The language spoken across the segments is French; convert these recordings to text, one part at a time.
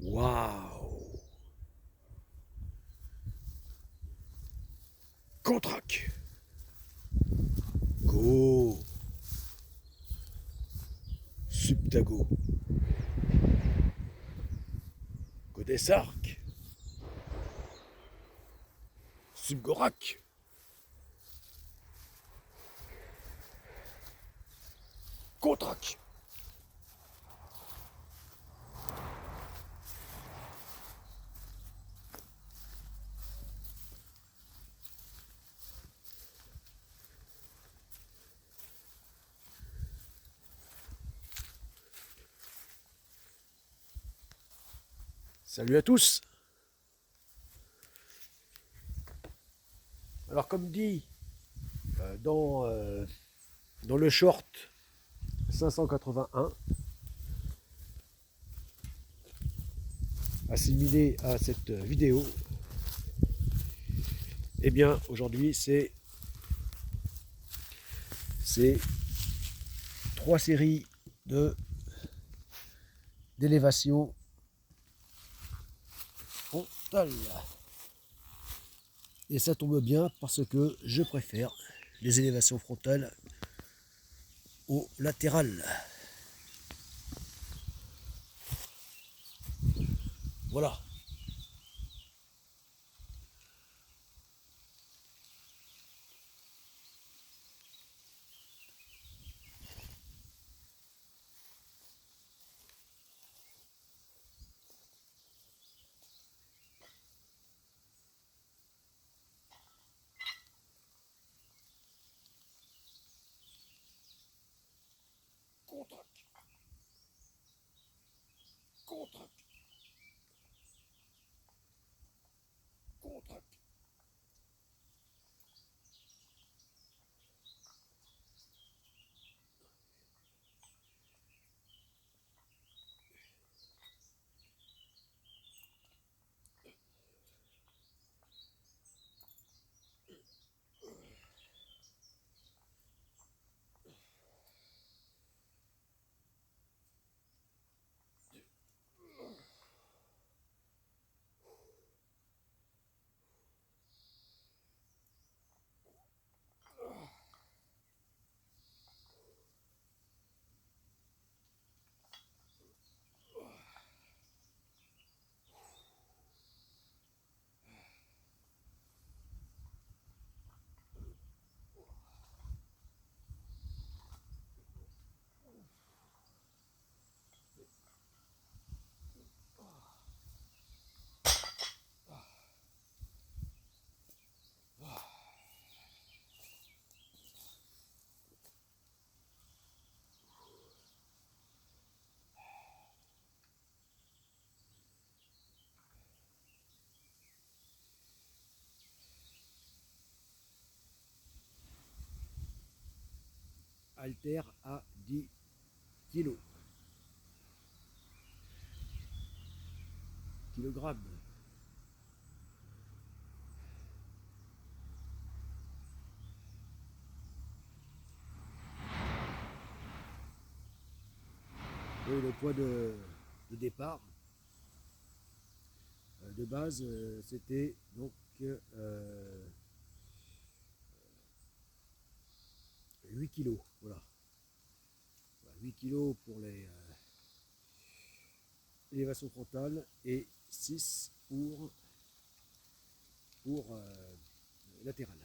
Waouh! Contrac! Go! Subtago! Godesark! Subgorak! Contrac! Salut à tous. Alors comme dit dans le short 581, assimilé à cette vidéo, eh bien aujourd'hui c'est 3 séries d'élévation frontale. Et ça tombe bien parce que je préfère les élévations frontales aux latérales. Voilà. Contrac, contrac, contrac. Halter à 10 kilos. Kilogrammes. Et le poids de départ de base, c'était donc 8 kilos. Voilà. 8 kilos pour l'élévation frontale et 6 pour latéral.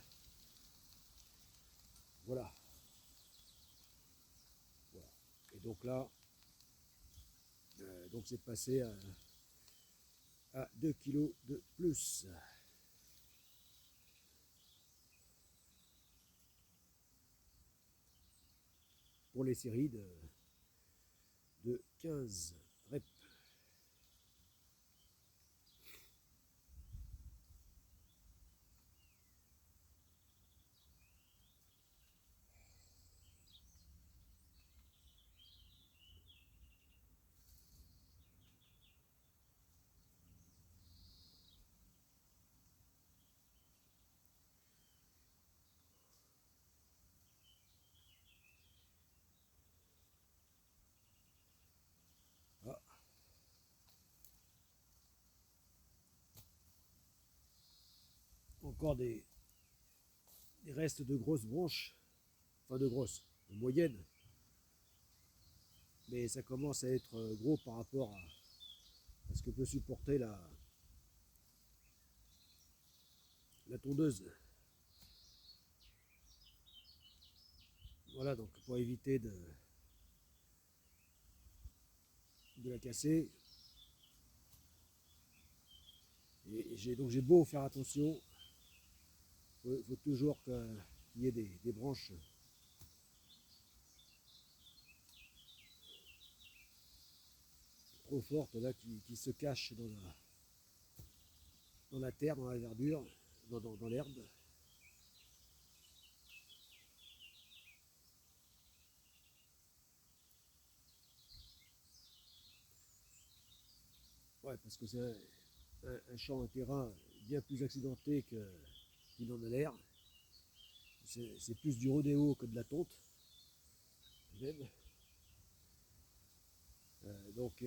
Voilà. Voilà. Et donc là, donc c'est passé à 2 kilos de plus. Pour les séries de 15 reps. Ah. encore des restes de grosses branches, enfin de grosses, de moyennes, mais ça commence à être gros par rapport à ce que peut supporter la tondeuse. Voilà, donc pour éviter de la casser, et j'ai beau faire attention, il faut toujours qu'il y ait des branches trop fortes là qui se cachent dans la terre, dans la verdure, dans l'herbe. Ouais, parce que c'est un champ, un terrain bien plus accidenté qu'il en a l'air. C'est plus du rodéo que de la tonte, même. Donc,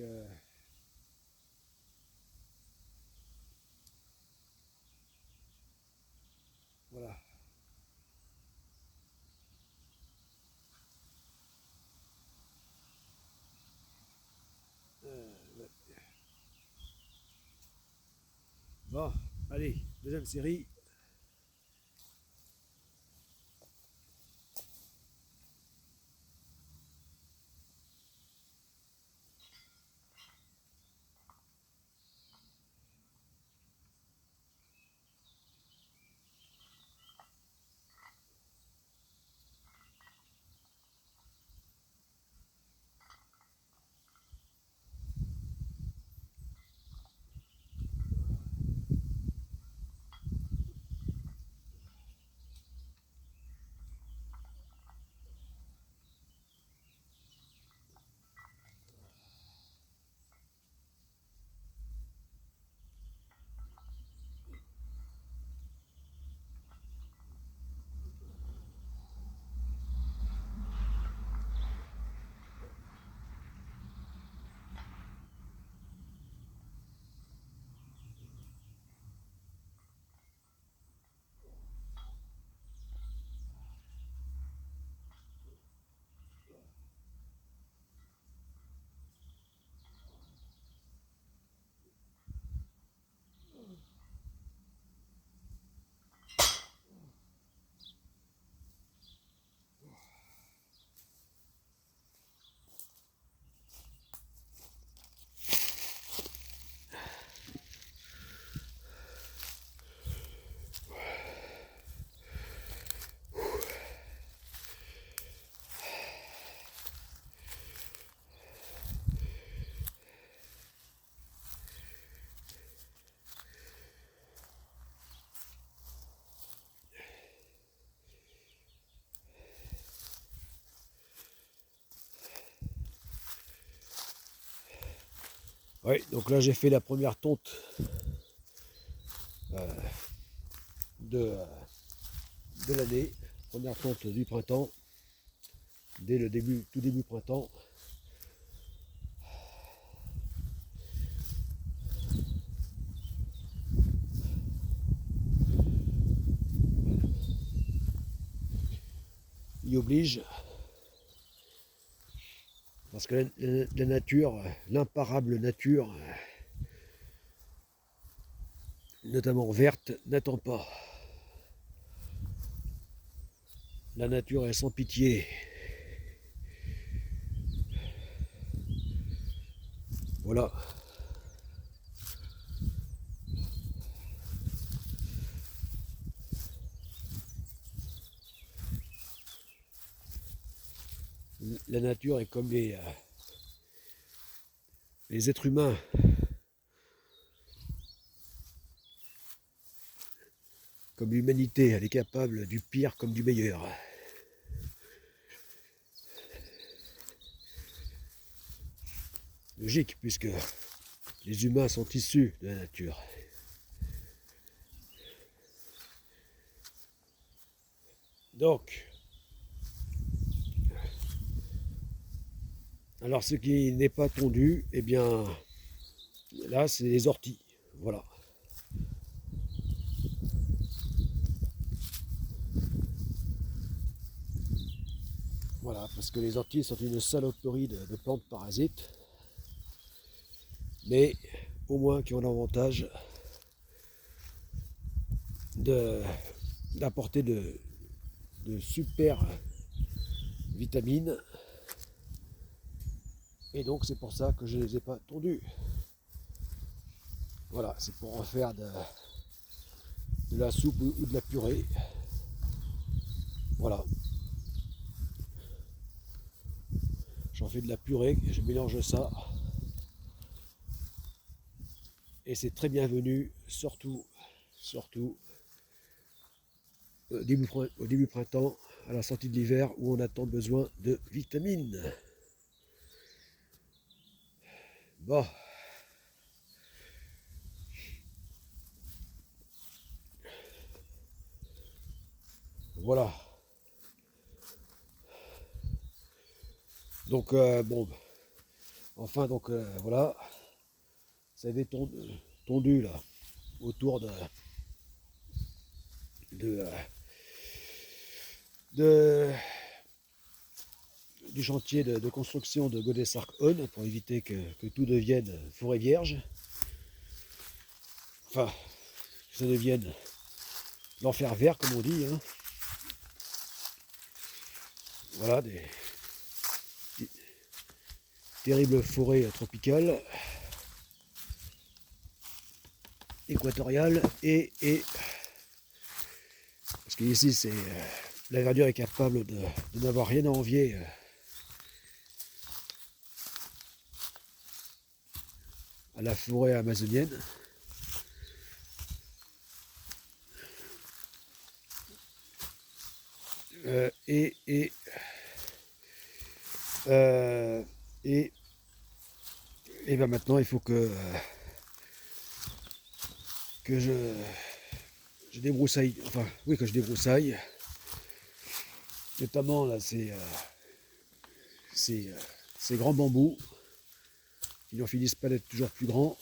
voilà. Ouais. Bon, allez, deuxième série. Ouais, donc là j'ai fait la première tonte de, de l'année, première tonte du printemps, dès le début, tout début printemps. Il oblige, parce que la nature, l'imparable nature, notamment verte, n'attend pas. La nature est sans pitié. Voilà. La nature est comme les êtres humains. Comme l'humanité, elle est capable du pire comme du meilleur. Logique, puisque les humains sont issus de la nature. Donc, alors ce qui n'est pas tondu, eh bien, là, c'est les orties. Voilà. Voilà, parce que les orties sont une saloperie de plantes parasites, mais au moins qui ont l'avantage d'apporter de super vitamines, et donc c'est pour ça que je ne les ai pas tondues. Voilà, c'est pour en faire de la soupe ou de la purée. Voilà, j'en fais de la purée, je mélange ça, et c'est très bienvenu, surtout au début printemps, à la sortie de l'hiver, où on a tant besoin de vitamines. Bon, voilà. Donc, bon, enfin, donc, voilà, ça avait tondu, là, autour de, de- du chantier de construction de Godessark-On, pour éviter que tout devienne forêt vierge. Enfin, que ça devienne l'enfer vert, comme on dit, hein. Voilà, des terribles forêts tropicales, équatoriales, et parce qu'ici, la verdure est capable de n'avoir rien à envier à la forêt amazonienne. Euh, et, et, euh, et, et ben maintenant, il faut que je débroussaille, enfin, oui, que je débroussaille, notamment là, ces grands bambous qui n'en finissent pas d'être toujours plus grands,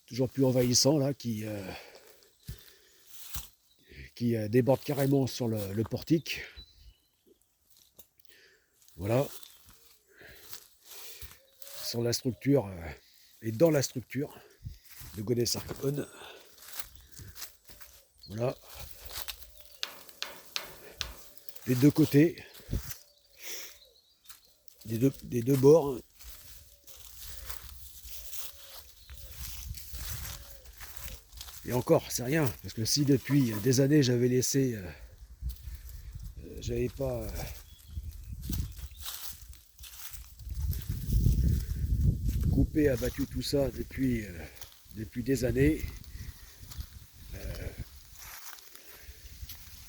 toujours plus envahissants, là, qui débordent carrément sur le portique. Voilà, sur la structure et dans la structure de Godessark-On. Voilà, des deux côtés, des deux bords. Et encore, c'est rien, parce que si depuis des années j'avais laissé, j'avais pas coupé, abattu tout ça depuis des années,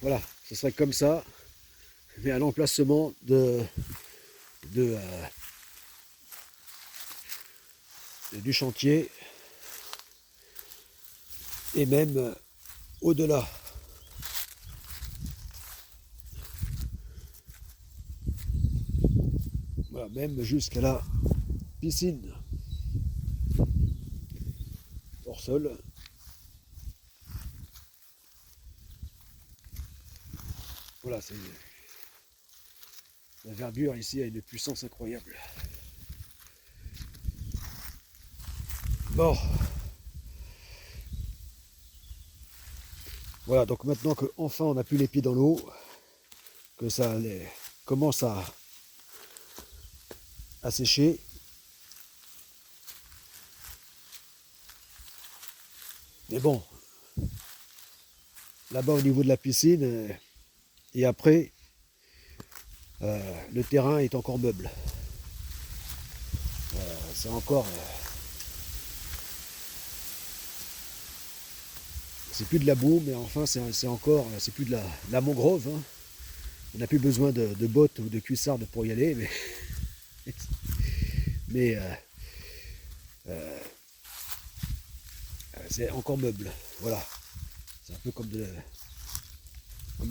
voilà, ce serait comme ça, mais à l'emplacement de, du chantier, et même au-delà. Voilà, même jusqu'à la piscine hors sol. Voilà, la verdure ici a une puissance incroyable. Bon, voilà, donc maintenant que enfin on n'a plus les pieds dans l'eau, que ça commence à sécher, mais bon, là-bas au niveau de la piscine, et après, le terrain est encore meuble. C'est encore, c'est plus de la boue, mais enfin c'est encore, c'est plus de la mangrove, hein. On n'a plus besoin de bottes ou de cuissardes pour y aller, mais c'est encore meuble. Voilà, c'est un peu comme de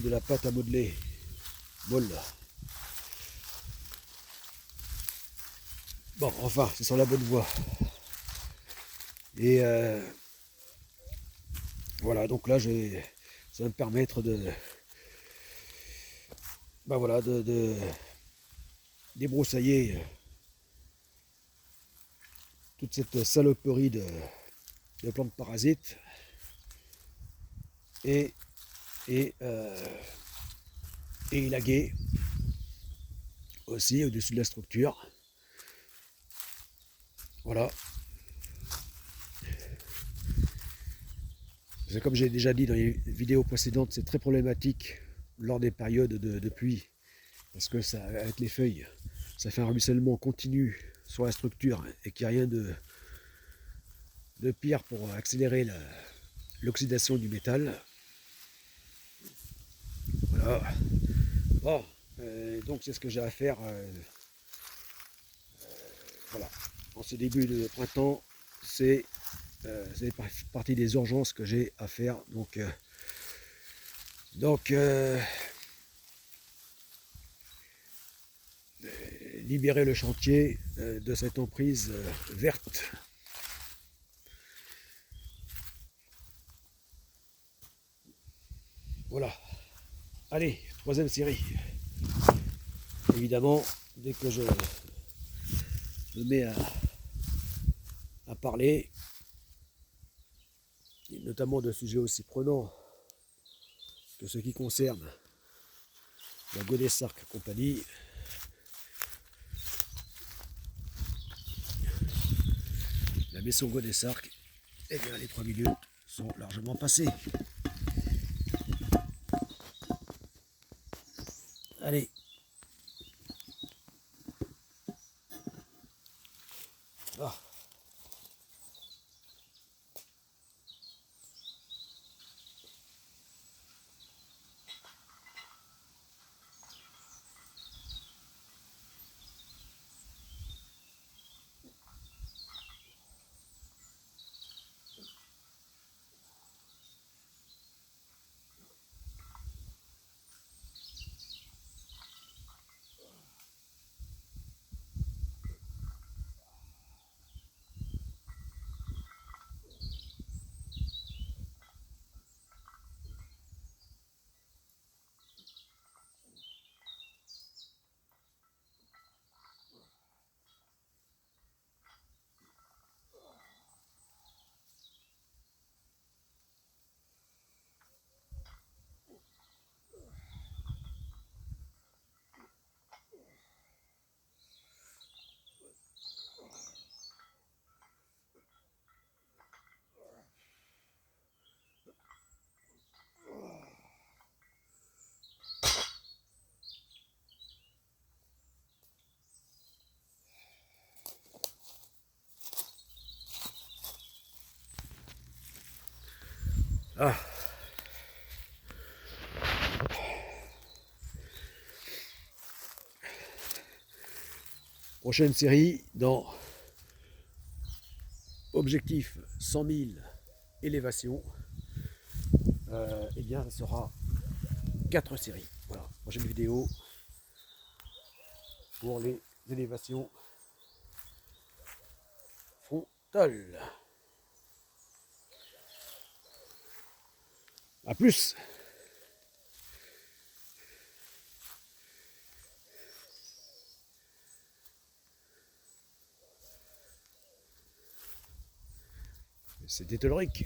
la pâte à modeler molle. Bon, enfin, c'est sur la bonne voie. Et voilà, donc là, ça va me permettre ben voilà, de débroussailler toute cette saloperie de plantes parasites et, et, euh, et élaguer aussi au-dessus de la structure. Voilà. C'est comme j'ai déjà dit dans les vidéos précédentes, c'est très problématique lors des périodes de pluie. Parce que ça, avec les feuilles, ça fait un ruissellement continu sur la structure et qu'il n'y a rien de pire pour accélérer l'oxydation du métal. Voilà. Bon, donc c'est ce que j'ai à faire. Voilà. En ce début de printemps, c'est partie des urgences que j'ai à faire. Donc libérer le chantier de cette emprise verte. Voilà. Allez, troisième série. Évidemment, dès que je me mets à parler, et notamment de sujets aussi prenants que ce qui concerne la Godessark compagnie, la maison Godessark, eh bien les 3 minutes sont largement passées. Allez. Ah. Ah. Prochaine série dans objectif 100 000 élévations. Eh bien, ça sera 4 séries. Voilà, prochaine vidéo pour les élévations frontales. A plus. C'était Ulrich.